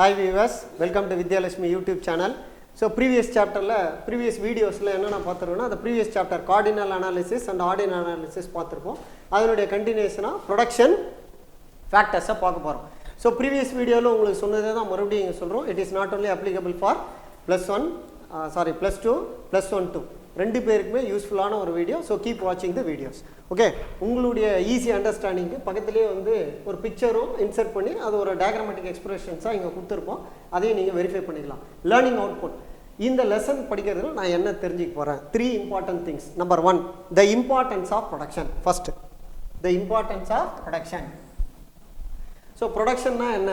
Hi viewers, welcome to Vidhyalakshmi YouTube channel. So previous chapter previous videos என்னன்னா பாத்துறோம்னா the previous chapter cardinal analysis and ordinal analysis பாத்துறோம். அதனுடைய continuation production factors பார்க்க போறோம். So previous video ல உங்களுக்கு சொன்னதே தான் மறுபடியும் இங்க சொல்றோம். It is not only applicable for plus 2 plus 1 2 ரெண்டு பேருக்குமே யூஸ்ஃபுல்லான ஒரு வீடியோ. ஸோ கீப் வாட்சிங் த வீடியோஸ். ஓகே, உங்களுடைய ஈஸி அண்டர்ஸ்டாண்டிங்கு பக்கத்துலேயே வந்து ஒரு பிக்சரும் இன்சர்ட் பண்ணி அது ஒரு டயக்ராமேட்டிக் எக்ஸ்பிரஷன்ஸாக இங்கே கொடுத்துருப்போம். அதையும் நீங்கள் வெரிஃபை பண்ணிக்கலாம். லேர்னிங் அவுட்புட் இந்த லெசன் படிக்கிறதுல நான் என்ன தெரிஞ்சுக்க போகிறேன்? 3 important things. Number 1, the importance of production. First, the importance of production. So ப்ரொடக்ஷன்னா என்ன,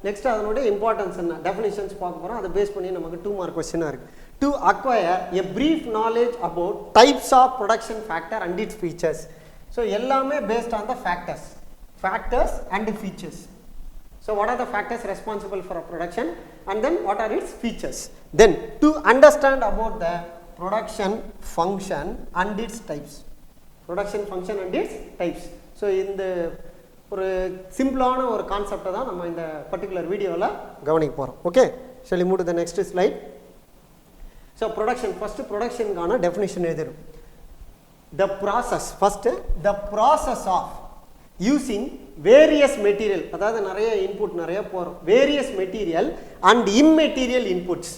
நெக்ஸ்ட் அதனுடைய இம்பார்ட்டன்ஸ் என்ன, டெஃபினிஷன்ஸ் பார்க்க போகிறோம். அதை பேஸ் பண்ணி நமக்கு 2 மார்க் கொஸ்டினாக இருக்குது. To acquire a brief knowledge about types of production factor and its features. So எல்லாமே based on the factors and features. So what are the factors responsible for a production and then what are its features? Then to understand about the production function and its types. Production function and its types. So இந்த ஒரு சிம்பிளான ஒரு கான்செப்டை தான் நம்ம இந்த particular வீடியோவில் கவனிக்க போகிறோம். Okay, shall we move to the next slide? So production, first production கான definition எழுதிரும். The process, first the process of using various material, அதாவது நிறைய இன்புட் நிறைய போகிறோம், various material and immaterial inputs.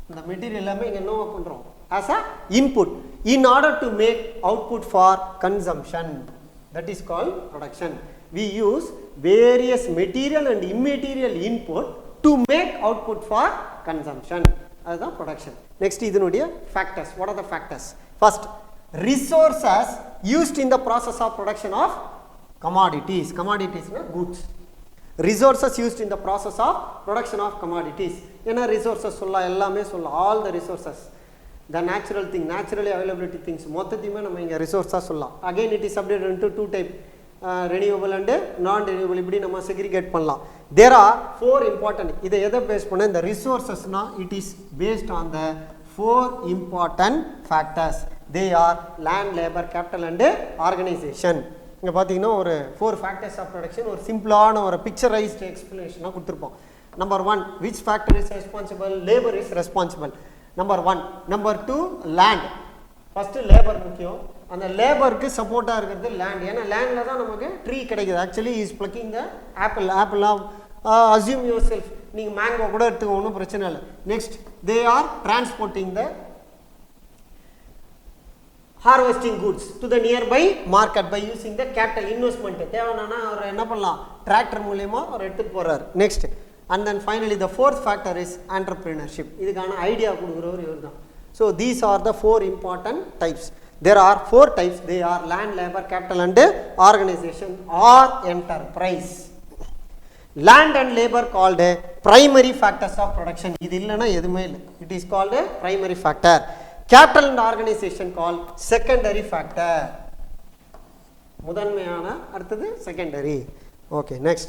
இந்த மெட்டீரியல் எல்லாமே இங்கே என்ன பண்ணுறோம் as a input in order to make output for consumption. That is called production. We use various material and immaterial input to make output for consumption. அதுதான் production. Next இதனுடைய factors. What are the factors? First, resources used in the process of production of commodities. கமாடிட்டிஸ்னா goods. Resources used in the process of production of commodities. ஏன்னா resources சொல்லலாம், எல்லாமே சொல்லலாம். All the resources, the natural thing, naturally availability things மொத்தத்தையுமே நம்ம இங்கே ரிசோர்ஸாக சொல்லலாம். Again it is subdivided into 2 type, renewable and non renewable. இப்படி நம்ம செக்ரிகேட் பண்ணலாம். There are 4 important. இதை எதை பேஸ் பண்ண இந்த ரிசோர்சஸ்னா it is based on the 4 important factors. They are land, labor, capital and organization. இங்கே பார்த்தீங்கன்னா ஒரு 4 factors of production ஒரு சிம்பிளான ஒரு பிக்சரைஸ்டு எக்ஸ்பிளனேஷனாக கொடுத்துருப்போம். Number 1, which factor is responsible? Labor is responsible. Number 1. Number 2, land. First labour முக்கியம். அந்த லேபருக்கு சப்போர்ட்டாக இருக்கிறது லேண்ட். ஏன்னா லேண்டில் தான் நமக்கு ட்ரீ கிடைக்குது. ஆக்சுவலி இஸ் பிளக்கிங் த ஆப்பிளாக அசியூம் யுவர் செல்ஃப். நீங்கள் மேங்கோ கூட எடுத்துக்க, ஒன்றும் பிரச்சனை இல்லை. Next, they are transporting the harvesting goods to the nearby market by using the capital investment. தேவைன்னா அவர் என்ன பண்ணலாம், டிராக்டர் மூலியமாக அவர் எடுத்துகிட்டு போகிறார். Next and then finally the 4th factor is entrepreneurship. இதுக்கான ஐடியா கொடுக்குறவர் இவர் தான். So these are the 4 important types. There are 4 types. They are land, labor, capital and organization or enterprise. Land and labor called primary factors of production. இது இல்லைன்னா எதுவுமே இல்லை. It is called a primary factor. Capital and organization called secondary factor. முதன்மையான, அடுத்தது secondary. Okay, next.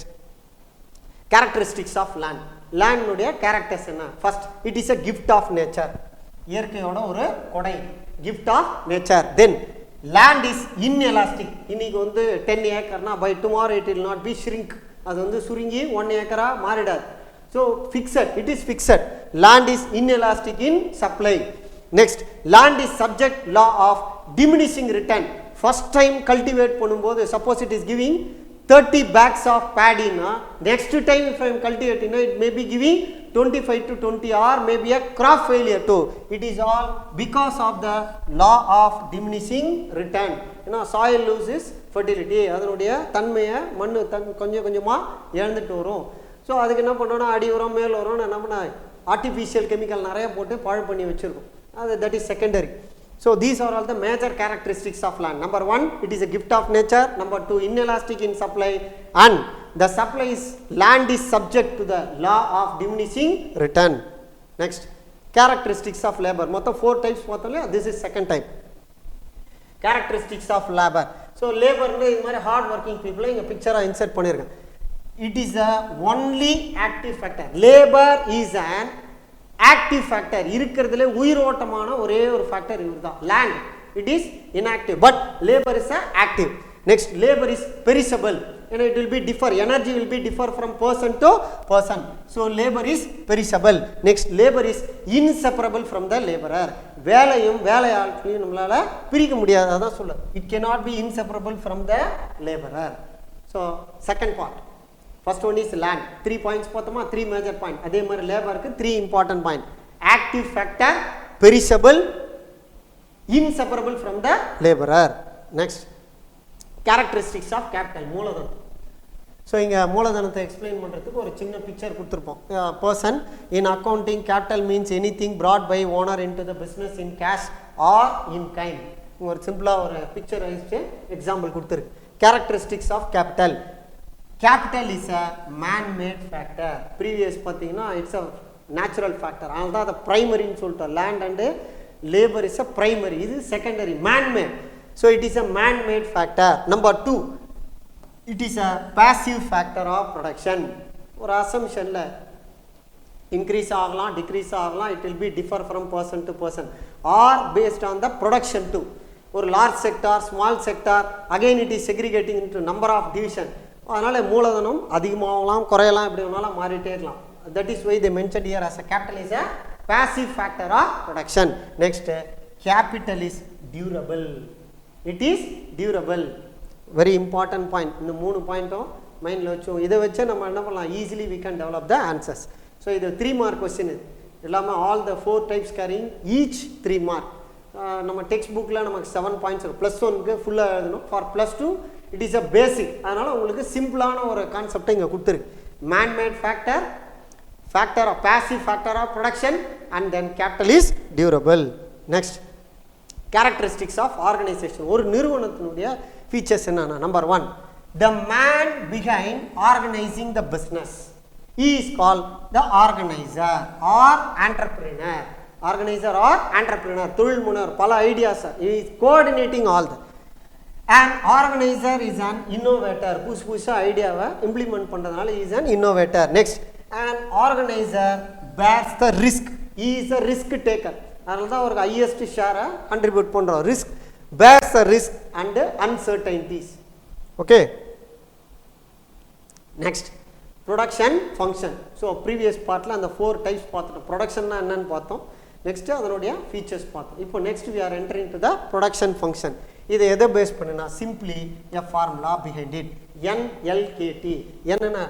Characteristics of land. Land உடைய characters என்ன? First, it is a gift of nature. இயற்கையோட ஒரு கொடை, gift of nature. Then land is inelastic. இன்னைக்கு வந்து 10 ஏக்கர்னா by tomorrow it will not be shrink. அது வந்து சுருங்கி 1 ஏக்கரா மாறிடாது. So fixed, it is fixed. Land is inelastic in supply. Next, land is subject law of diminishing return. First time cultivate பண்ணும்போது suppose it is giving 30 bags of paddy na, next time if I am cultivating it may be giving 25 to 20 or maybe a crop failure too. It is all because of the law of diminishing return. You know, soil loses fertility. அதனுடைய தன்மையை மண் கொஞ்சம் கொஞ்சமாக இழந்துட்டு வரும். So அதுக்கு என்ன பண்ணுறோன்னா அடி உரம் மேல் உரம்னு என்ன பண்ண ஆர்டிஃபிஷியல் கெமிக்கல் நிறைய போட்டு பாழ் பண்ணி வச்சுருக்கோம். அது that is secondary. So these are all the major characteristics of land. Number 1, it is a gift of nature. Number 2, inelastic in supply. And the supply is, land is subject to the law of diminishing return. Next, characteristics of labor. மொத்தம் 4 types பார்த்தோம்ல, this is second type. Characteristics of labor. So labor இது மாதிரி hard working people இங்க பிக்சரா insert பண்ணியிருக்கேன். It is a only active factor. Labor is an active factor. இருக்கிறதுல உயிரோட்டமான ஒரே ஒரு factor இதுதான். land it is inactive but labor is a active. Next, labor is perishable. and it will be differ, energy will be differ from person to person. So labor is perishable. Next, labor is inseparable from the laborer. வேலையும் வேலையாட்களையும் நம்மளால பிரிக்க முடியாது, அதான் சொல்ல. It cannot be inseparable from the laborer. So second part, first one is land. 3 points பார்த்தோமா, 3 major point. அதே மாதிரி லேபருக்கு 3 important point. Active factor, perishable, inseparable from the laborer. Next, characteristics of capital, மூலதனம். ஸோ இங்கே மூலதனத்தை explain பண்ணுறதுக்கு ஒரு சின்ன picture கொடுத்துருப்போம். Person in accounting capital means any thing brought by owner into the business in cash or in kind. ஒரு சிம்பிளாக ஒரு பிக்சர் வச்சு எக்ஸாம்பிள் கொடுத்துருக்கு. Characteristics of capital. Capital is a manmade factor. Previous பார்த்தீங்கன்னா இட்ஸ் அ நேச்சுரல் ஃபேக்டர், அதனால தான் அதை ப்ரைமரின்னு சொல்லிட்டோம். Land and labour is a primary, இது secondary, manmade. So it is a manmade factor. Number 2, it is a passive factor of production. ஒரு assumptionல increase ஆகலாம், decrease ஆகலாம், it will be differ from person to person or based on the production too. ஒரு large sector, small sector, again it is segregating into number of division. அதனால மூலதனம் அதிகமாகலாம் குறையலாம், இப்படி வேணாலும் மாறிட்டே இருக்கலாம். That is why they mentioned here as a capital is a passive factor of production. Next, capital is durable. It is durable. Very important point. இந்த 3 பாயிண்ட்டும் மைண்டில் வச்சோம். இதை வச்சு நம்ம என்ன பண்ணலாம், easily we can develop the answers. So இது 3 mark கொஸ்டின். இது இல்லாமல் all the 4 types carrying each 3 mark. நம்ம டெக்ஸ்ட் புக்கில் நமக்கு 7 பாயிண்ட்ஸ் இருக்கும். +1க்கு ஃபுல்லாக எழுதணும். For +2 it is a basic. அதனால் உங்களுக்கு சிம்பிளான ஒரு கான்செப்டை இங்கே கொடுத்துருக்கு. Manmade factor, factor of passive factor of production, and then capital is durable. Next, characteristics of organisation. ஒரு நிறுவனத்தினுடைய features என்னன்னா, number 1, the man behind organizing the business, he is called the organizer or entrepreneur. Organizer or entrepreneur, தொழில் முனைவர், பல ideas, he is coordinating all that. An organizer is an innovator, புதுசா ஐடியாவை implement பண்றதுனால he is an innovator. Next, an organizer bears the risk, he is a risk taker. அதனால தான் அவருக்கு highest ஷேரை கண்ட்ரிபியூட் பண்றோம். risk, bears the risk and uncertainties. Okay. Next, production function. So previous partல அந்த 4 types பார்த்தோம். ப்ரொடக்ஷன்னா என்னன்னு பார்த்தோம். நெக்ஸ்ட் அதனுடைய ஃபீச்சர்ஸ் பார்த்தோம். இப்போ next we are entering to the production function. இதை எதை பேஸ் பண்ணுனா, simply a formula behind it, NLKT. என்னன்னா,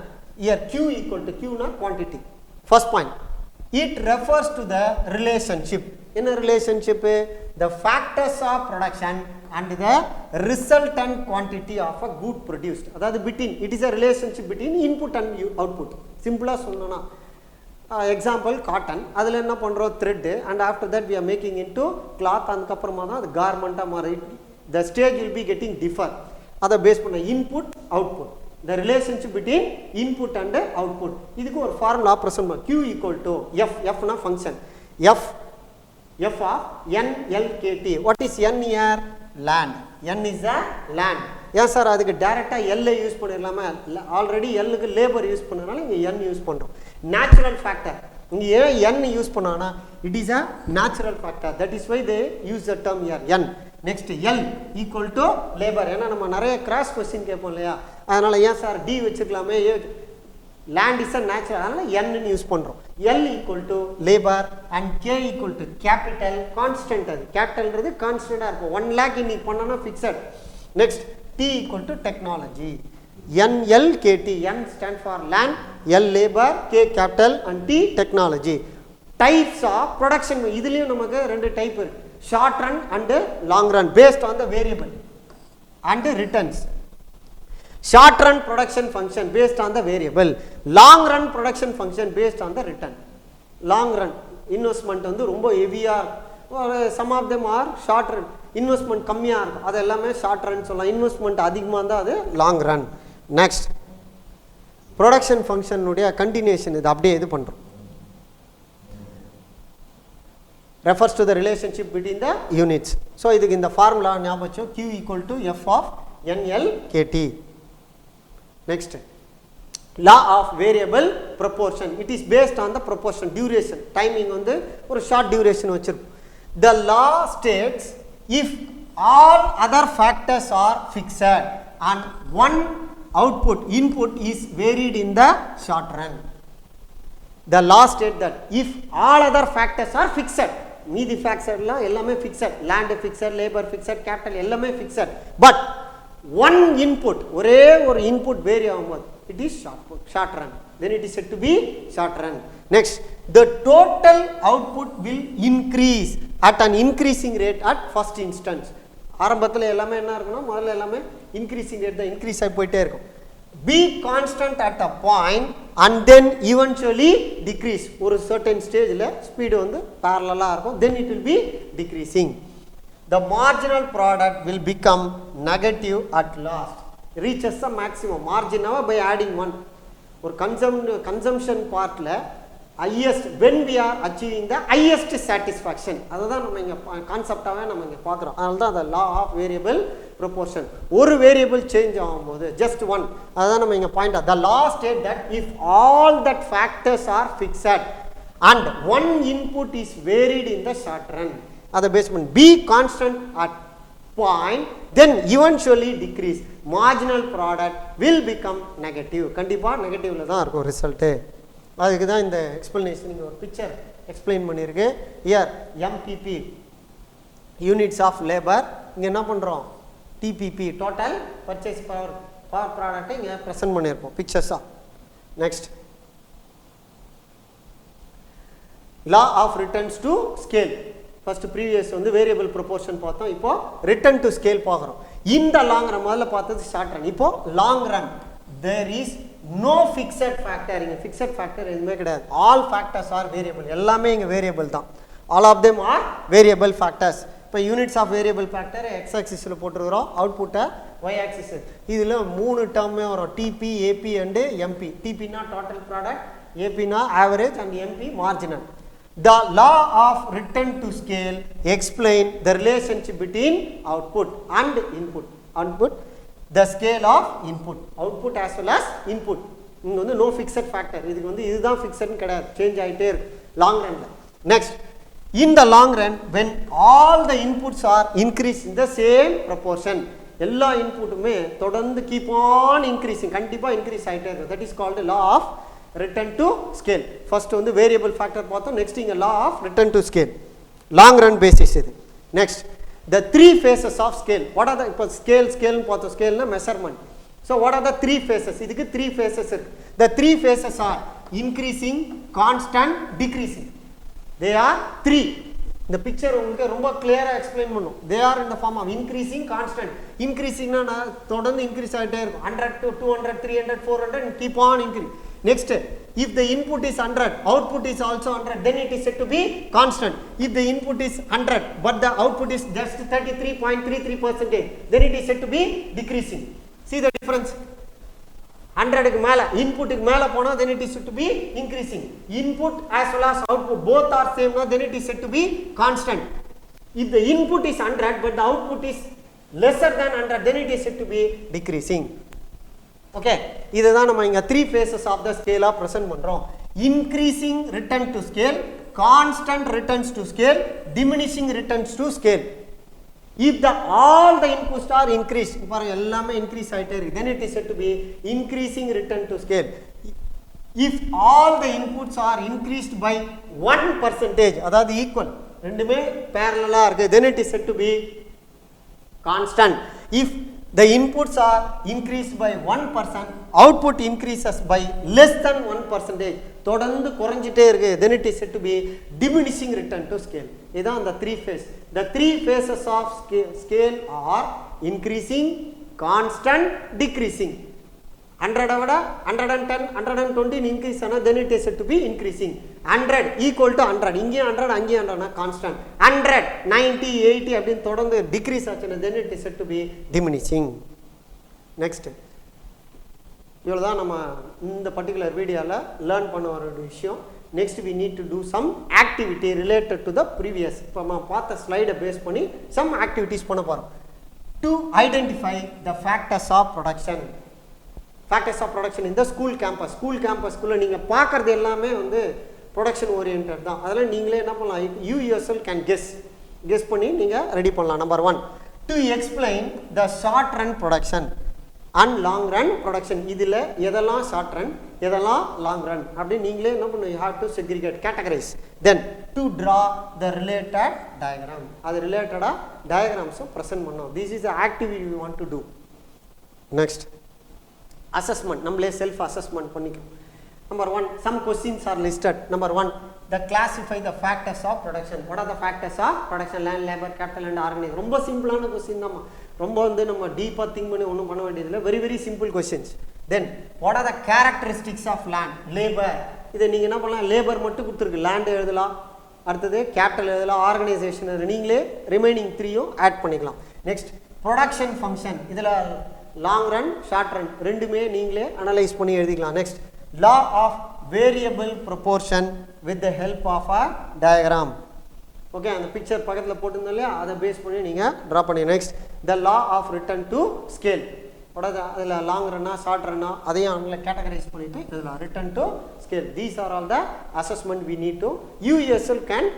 here Q equal to Q னா quantity. First point, it refers to the relationship. In a relationship, the factors of production and the resultant quantity of a good produced. That is between, it is a relationship between input and output. Simply சொன்னோம்னா, example cotton, அதில் என்ன பண்ணுறோம், thread, and after that we are making into cloth, அதுக்கப்புறமா தான் அது garment-ஆ மாறி. The stage will be getting differ. அதை base பண்ண input output, the relationship between input and output. இதுக்கு ஒரு ஃபார்முலா ப்ரெசென்ட் பண்ண, Q equal to F. F னா function, F of NLKT. What is N here? Land. N is a land. ஏன் sir அதுக்கு டைரெக்டாக L use பண்ணிடலாமா? Already Lக்கு labour use பண்ணனால இங்கே N யூஸ் பண்ணுறோம். நேச்சுரல் ஃபேக்டர் இங்கே ஏன் N யூஸ் பண்ணானா, it is a natural factor. That is why they use the term here N. Next, L equal to labour. ஏன்னா நம்ம நிறைய கிராஸ் கொஸ்டின் கேட்போம் இல்லையா, அதனால் ஏன் சார் D வச்சுக்கலாமே, land is a natural, அதனால N ன்னு யூஸ் பண்ணுறோம். L equal to labour and K equal to capital. Constant, அது கேபிட்டல்ன்றது கான்ஸ்டன்டாக இருக்கும். 1 lakh இன்னைக்கு பண்ணோன்னா fixed. Next, T equal to technology. NLKT. N stand for land, L labor, K capital and T technology. Types of production, இதுலேயும் நமக்கு 2 type இருக்கு, short run and long run, paste on the variable and returns. Short run production function based on the variable, long run production function based on the return. Long run investment வந்து ரொம்ப ஹெவியா, some of them are short run, investment கம்மியா இருக்கும், அது எல்லாமே short run சொல்லலாம். Investment அதிகமாக இருந்தால் அது லாங் ரன். நெக்ஸ்ட், ப்ரொடக்ஷன் ஃபங்க்ஷனுடைய கண்டினியூஷன், இது அப்படியே இது பண்ணுறோம். refers to the relationship between the units. So இதுக்கு இந்த ஃபார்முலா ஞாபகம் வச்சோம், Q equal to F of NLKT. Next, law of variable proportion. It is based on the proportion, duration, timing வந்து ஒரு short duration வச்சிருப்போம். The law states if all other factors are fixed and one output input is varied in the short run. The law states that if all other factors are fixed, மீதி ஃபேக்டர்லாம் எல்லாமே fixed, land fixed, labour fixed, capital எல்லாமே fixed, but one input ஒரே ஒரு input vary ஆகும்போது it is short run, then it is said to be short run. Next, the total output will increase at an increasing rate at first instance. ஆரம்பத்தில் எல்லாமே என்ன இருக்குன்னா முதல்ல எல்லாமே increasing rate தான் இன்க்ரீஸ் ஆகி போயிட்டே இருக்கும். Be constant at a point and then eventually decrease. ஒரு certain stageல ஸ்பீடு வந்து parallel இருக்கும், then it will be decreasing. The marginal product will become negative at last, reaches the maximum margin by adding 1. ஒரு consumption partல highest, when we are achieving the highest satisfaction, அதுதான் நம்ம இங்க கான்செப்டாவே நம்ம இங்க பார்க்குறோம். அதனால தான் the law of variable proportion. ஒரு வேரியபிள் சேஞ்ச் ஆகும்போது just one, அதுதான் நம்ம இங்க point. the law state that if all that factors are fixed and one input is varied in the short run, அதை பேஸ் பண்ணி be constant at point then eventually decrease, marginal product will become negative. கண்டிப்பா நெகட்டிவ்ல தான் இருக்கும் result. அதுக்கு தான் இந்த explanation இங்கே ஒரு பிக்சர் எக்ஸ்பிளைன் பண்ணியிருக்கு. Year MPP units of labour, இங்கே என்ன பண்ணுறோம் டிபிபி டோட்டல் பர்ச்சேஸ் பவர் ப்ராடக்ட்டை இங்கே ப்ரெசென்ட் பண்ணியிருப்போம் பிக்சர்ஸாக. Next, law of returns to scale. First previous வந்து வேரியபிள் ப்ரொபோர்ஷன் பார்த்தோம், இப்போ ரிட்டர்ன் டு ஸ்கேல் பார்க்குறோம். இந்த லாங் ரன் முதல்ல பார்த்தது ஷார்ட் ரன், இப்போ long run. There is no fixed factor, இங்கே ஃபிக்ஸட் ஃபேக்டர் எதுவுமே கிடையாது. ஆல் ஃபேக்டர்ஸ் ஆர் வேரியபிள், எல்லாமே இங்கே வேரியபிள் தான். All of them are variable factors. இப்போ units of variable factor X ஆக்சிஸில் போட்டுருக்கிறோம், அவுட்புட்டை ஒய் ஆக்சிஸ். இதில் 3 டேர்மே வரும், டிபி, ஏபி அண்டு எம்பி. டிபினா டோட்டல் ப்ராடக்ட், ஏபினா average and MP marginal. The law of return to scale explain the relationship between output and input. Output, the scale of input, output as well as input. இங்க வந்து no fixed factor, இதுக்கு வந்து இதுதான் ஃபிக்ஸட்னு கிடையாது, change ஆகிட்டே இருக்கு long ரன்ல. Next, in the long run when all the inputs are increased in the same proportion, எல்லா இன்புட்டுமே தொடர்ந்து keep on increasing, கண்டிப்பா இன்க்ரீஸ் ஆகிட்டே இருக்கு. that is called the law of return to scale. first வந்து variable factor பார்த்தோம், next இங்க law of return to scale, long run basis இது. next, the 3 phases of scale. what are the, இப்போ scale னு பார்த்தோம், scale னா measurement. so what are the 3 phases? இதுக்கு 3 phases இருக்கு. the 3 phases are increasing, constant, decreasing. they are 3. இந்த picture உங்களுக்கு ரொம்ப கிளியரா எக்ஸ்பிளைன் பண்ணும். they are in the form of increasing, constant. increasing னா தொடர்ந்து இன்க்ரீஸ் ஆகிட்டே இருக்கும், 100 to 200, 300, 400 and keep on increase. next, if the input is 100, output is also 100, then it is said to be constant. if the input is 100 but the output is just 33.33%, then it is said to be decreasing. see the difference, 100 க்கு மேல இன்புட்டுக்கு மேல போனா then it is said to be increasing. input as well as output both are same, then it is said to be constant. if the input is 100 but the output is lesser than 100, then it is said to be decreasing. okay, இதுதான் நம்ம இங்க 3 phases of the scale ah present பண்றோம். increasing return to scale, constant returns to scale, diminishing returns to scale. if the all the inputs are increased, பாருங்க எல்லாமே increase ஆயிட்டே இருக்கு, then it is said to be increasing return to scale. if all the inputs are increased by 1%, அதாவது equal, ரெண்டுமே parallel ஆ இருக்கு, then it is said to be constant. if the inputs are increased by 1%, output increases by less than 1%, தொடர்ந்து குறைஞ்சிட்டே இருக்கு, then it is said to be diminishing return to scale. இதான் அந்த 3 phase. the 3 phases of scale are increasing, constant, decreasing. 100 விட 110, 120 increase ஆனா then it is said to be increasing. 100 equal to 100, இங்கேயும் 100 அங்கேயும் 100 constant. 100, 90, 80 அப்படின்னு தொடர்ந்து decrease ஆச்சுன்னா then it is said to be diminishing. next, இவ்வளவுதான் நம்ம இந்த பர்టిక్యులர் வீடியோல லேர்ன் பண்ண ஒரு விஷயம். next we need to do some activity related to the previous. இப்போ நம்ம பார்த்த ஸ்லைடை பேஸ் பண்ணி some activities பண்ண போறோம். to identify the factors of production. factors of production in the school campus. school campus குள்ள நீங்க பார்க்கிறது எல்லாமே வந்து production oriented தான். அதெல்லாம் நீங்களே என்ன பண்ணலாம், you yourself can guess பண்ணி நீங்க ரெடி பண்ணலாம். number 1, to explain the short run production. And long run production. இதில் எதெல்லாம் ஷார்ட் ரன் எதெல்லாம் லாங் ரன் அப்படின்னு நீங்களே என்ன பண்ணணும், you have to segregate categorise. Then to draw the related diagram, அது ரிலேட்டடாக டயக்ராம்ஸும் ப்ரெசென்ட் பண்ணோம். This is the activity we want to do. Next assessment, நம்மளே செல்ஃப் அசஸ்மெண்ட் பண்ணிக்கணும். Number 1, some questions are listed. Number 1, the classify the factors of production. What are the factors of production? Land, labor, capital and organization. ரொம்ப சிம்பிளான question தான், ரொம்ப வந்து நம்ம டீப்பாக think பண்ணி ஒன்றும் பண்ண வேண்டியதில்லை. Very very simple questions. Then what are the characteristics of land, labor? இதை நீங்கள் என்ன பண்ணலாம், லேபர் மட்டும் கொடுத்துருக்கு, லேண்ட் எழுதலாம், அடுத்தது கேபிட்டல் எழுதலாம், ஆர்கனைசேஷன் நீங்களே ரிமைனிங் 3யும் ஆட் பண்ணிக்கலாம். நெக்ஸ்ட் ப்ரொடக்ஷன் ஃபங்க்ஷன், இதில் லாங் ரன் ஷார்ட் ரன் ரெண்டுமே நீங்களே அனலைஸ் பண்ணி எழுதிக்கலாம். Next law of variable proportion with the help of a diagram. Okay, அந்த பிக்சர் பக்கத்தில் போட்டிருந்தோம் இல்லையா, அதை பேஸ் பண்ணி நீங்கள் ட்ரா பண்ணி. Next the law of return to scale, உடனே அதில் லாங் ரன்னா ஷார்ட் ரன்னா அதையும் அவங்கள கேட்டகரைஸ் பண்ணிவிட்டு இதில் return to scale. These are all the assessment we need to you yourself can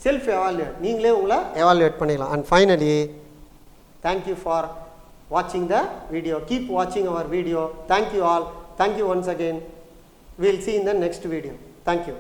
self evaluate, நீங்களே உங்களை எவாலுவேட் பண்ணிக்கலாம். அண்ட் ஃபைனலி தேங்க்யூ ஃபார் வாட்சிங் த வீடியோ. கீப் வாட்சிங் our video. Thank you all. Thank you once again. We'll see in the next video. Thank you.